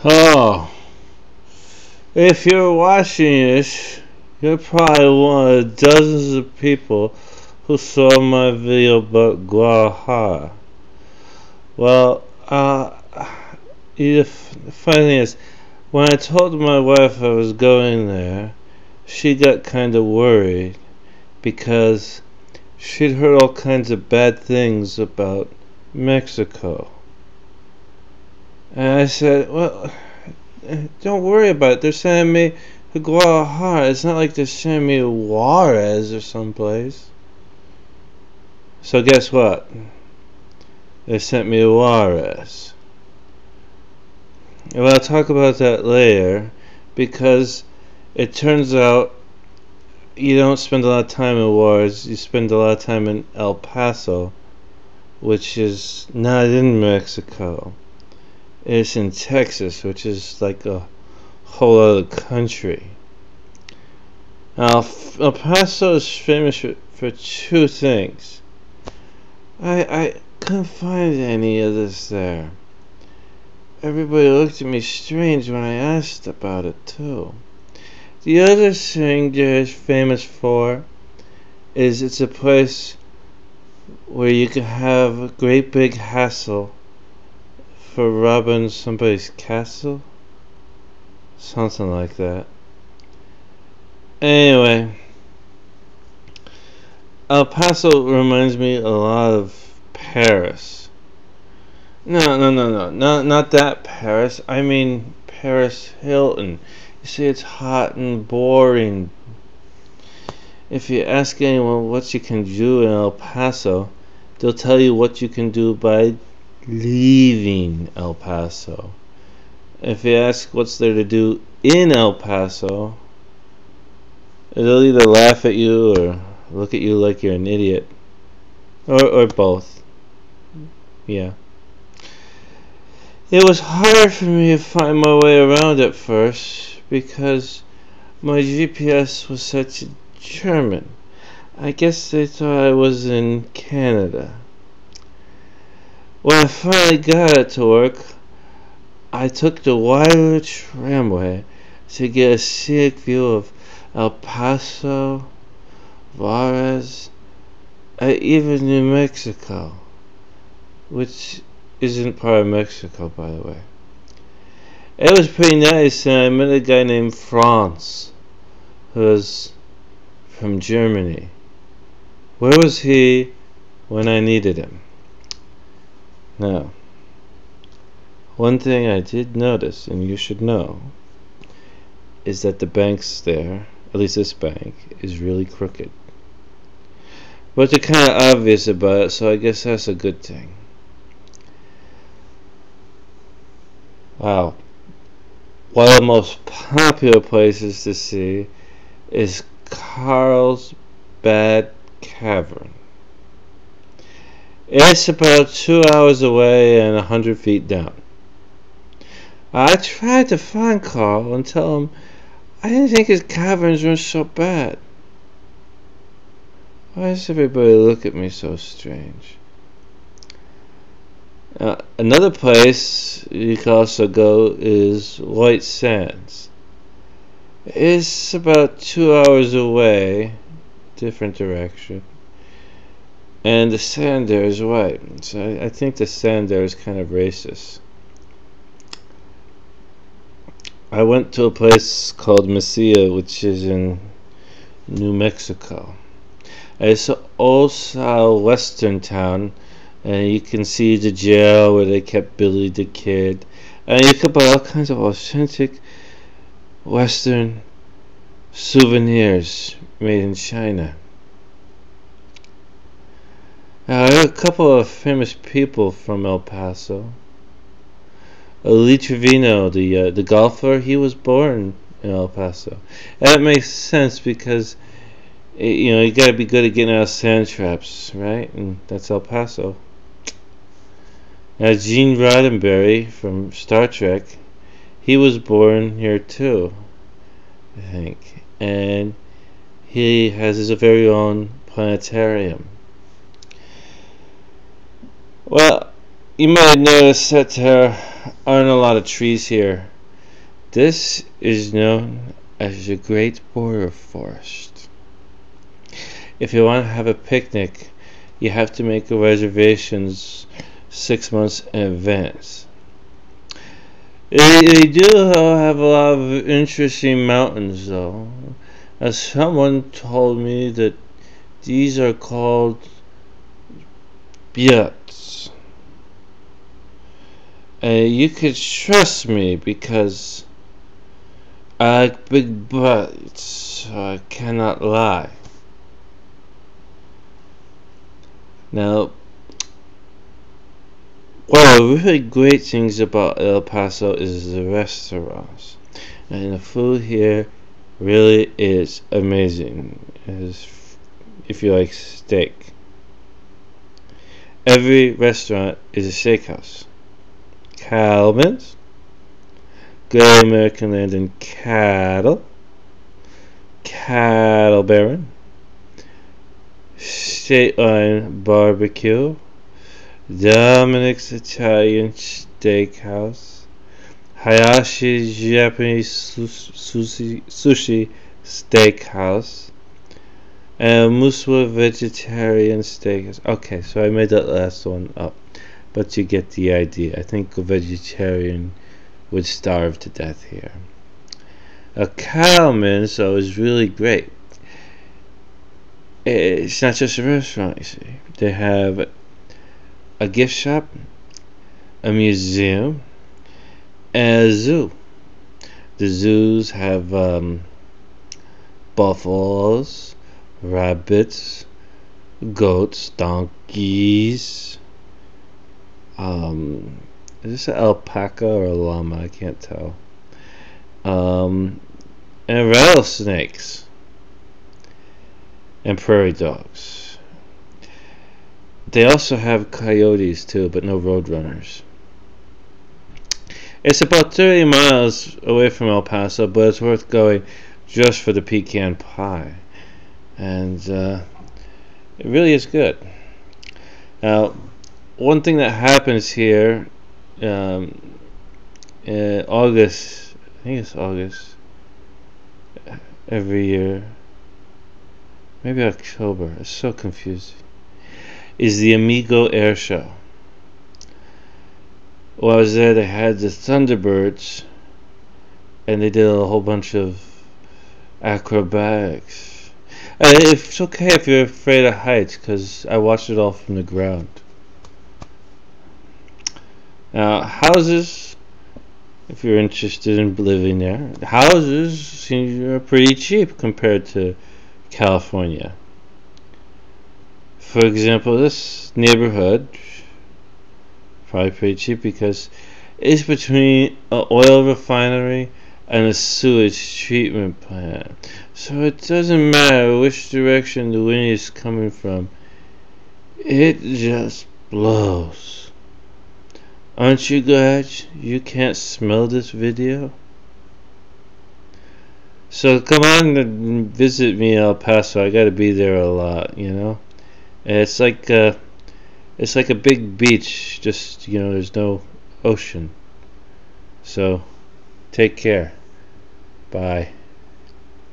Oh, if you're watching this, you're probably one of dozens of people who saw my video about Guadalajara. Well, the funny thing is, when I told my wife I was going there, she got kind of worried because she'd heard all kinds of bad things about Mexico. And I said, well, don't worry about it. They're sending me to Guadalajara. It's not like they're sending me to Juarez or someplace. So guess what? They sent me to Juarez. Well, I'll talk about that later because it turns out you don't spend a lot of time in Juarez. You spend a lot of time in El Paso, which is not in Mexico. It's in Texas, which is like a whole other country. Now, El Paso is famous for two things. I couldn't find any of this there. Everybody looked at me strange when I asked about it, too. The other thing they're famous for is it's a place where you can have a great big hassle for robbing somebody's castle. Something like that. Anyway, El Paso reminds me a lot of Paris. No, not that Paris. I mean Paris Hilton. You see, it's hot and boring. If you ask anyone what you can do in El Paso, they'll tell you what you can do by leaving El Paso. If you ask what's there to do in El Paso, they'll either laugh at you or look at you like you're an idiot. Or both. Yeah. It was hard for me to find my way around at first because my GPS was set to German. I guess they thought I was in Canada. When I finally got it to work, I took the wider tramway to get a scenic view of El Paso, Juarez, even New Mexico, which isn't part of Mexico, by the way. It was pretty nice, and I met a guy named Franz, who was from Germany. Where was he when I needed him? Now, one thing I did notice, and you should know, is that the banks there, at least this bank, is really crooked. But they're kind of obvious about it, so I guess that's a good thing. Wow. One of the most popular places to see is Carlsbad Cavern. It's about 2 hours away and 100 feet down. I tried to find Carl and tell him I didn't think his caverns were so bad. Why does everybody look at me so strange? Another place you can also go is White Sands. It's about 2 hours away, different direction, and the sand there is white. So I think the sand there is kind of racist. I went to a place called Mesilla, which is in New Mexico. It's an old style western town, and you can see the jail where they kept Billy the Kid, and you can buy all kinds of authentic western souvenirs made in China. Now, I have a couple of famous people from El Paso. Lee Trevino, the golfer, he was born in El Paso. And that makes sense because you gotta be good at getting out of sand traps, right? And that's El Paso. Now, Gene Roddenberry from Star Trek, he was born here too, I think. And he has his very own planetarium. Well, You might notice that there aren't a lot of trees here. This is known as the Great Border Forest. If you want to have a picnic, you have to make reservations 6 months in advance. They do have a lot of interesting mountains, though. As someone told me that these are called buttes. And you could trust me because I like big butts, so I cannot lie. Now, one of the really great things about El Paso is the restaurants. And the food here really is amazing. If you like steak. Every restaurant is a steakhouse. Calvin's, Good American Land and Cattle, Cattle Baron, State Line Barbecue, Dominic's Italian Steakhouse, Hayashi's Japanese Sushi Steakhouse, and Muswa Vegetarian Steakhouse. Okay, so I made that last one up, but you get the idea. I think a vegetarian would starve to death here. A Cowman's, though, is really great. It's not just a restaurant, you see. They have a gift shop, a museum, and a zoo. The zoos have buffaloes, rabbits, goats, donkeys. Is this an alpaca or a llama? I can't tell. And rattlesnakes and prairie dogs. They also have coyotes too, but no roadrunners. It's about 30 miles away from El Paso, but it's worth going just for the pecan pie. And it really is good. Now, one thing that happens here in August, I think it's August, every year, maybe October, it's so confusing, is the Amigo Air Show. While I was there, they had the Thunderbirds, and they did a whole bunch of acrobatics. It's okay if you're afraid of heights, because I watched it all from the ground. Now, houses, if you're interested in living there, houses seem pretty cheap compared to California. For example, this neighborhood, probably pretty cheap because it's between an oil refinery and a sewage treatment plant. So it doesn't matter which direction the wind is coming from, it just blows. Aren't you glad you can't smell this video? So come on and visit me in El Paso. I gotta be there a lot, you know. And it's like a big beach, just, you know, there's no ocean. So take care. Bye.